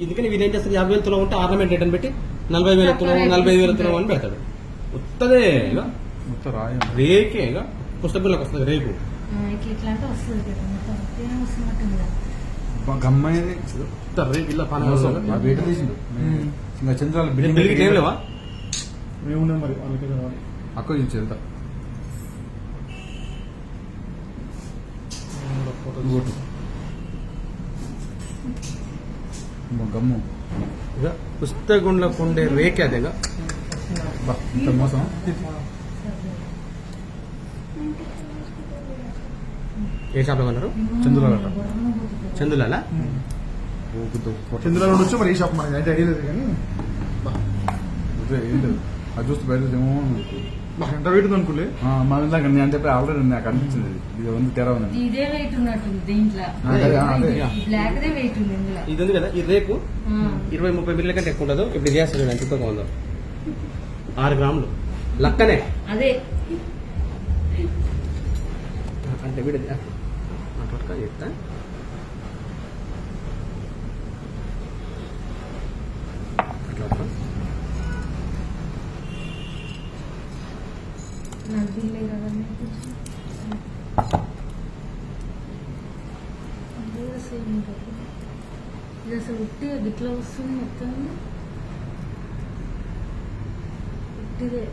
ఎందుకని వీళ్ళు ఏం చేస్తారు 50,000 తులం ఉంటే ఆర్నమెంట్ రిటర్న్ పెట్టి 40,000 తులం 45,000 తులం అని పెడతాడు. ఉత్తదే ఇక మొత్తం రాయం రేకే ఇక పుస్తకంలోకి వస్తుంది రేకు. ఇట్లా అంటే వస్తుంది కదా మొత్తం వస్తున్నట్టుంది కదా. గమ్మైంది ఉత్త రేకు ఇలా పాలన బయట తీసిండు ఇంకా చంద్రాలు బిల్డింగ్ ఏం లేవా మేమున్నాం మరి వాళ్ళకి అక్క చూసి వెళ్తా ఇంకోటి గమ్ము ఇక పుస్తకంలో ఉండే రేకే అదే ఇక. బా ఇంత మోసం ఏ షాప్లో కొన్నారు? చంద్రుల చందులాలా? చంద్రలో ఉండొచ్చు మరి ఈ షాప్ మనకి అయితే ఐడియా లేదు కానీ ఏం లేదు అది చూస్తే బయట ఏమో మాకు ఎంత వెయిట్ అనుకోలే. మన ఇందాక నేను అని చెప్పి ఆల్రెడీ నాకు అనిపించింది ఇది ఉంది తెర ఉంది ఇదే వెయిట్ ఉన్నట్టుంది దీంట్లో. అదే బ్లాక్ దే వెయిట్ ఉంది ఇందులో. ఇది ఉంది కదా ఈ రేకు 20-30 మిల్లల కంటే ఎక్కువ ఉండదు. ఇప్పుడు ఇది చేస్తాడు ఎంత తక్కువ ఉందో 6 గ్రాములు లక్కనే. అదే అంటే వీడు అట్లా చెప్తా. అట్లా నాకు బిల్లే కదా సేమ్ ఉంటుంది. ఇది అసలు ఉట్టిగా గిట్లా వస్తుంది మొత్తం ఉట్టిదే.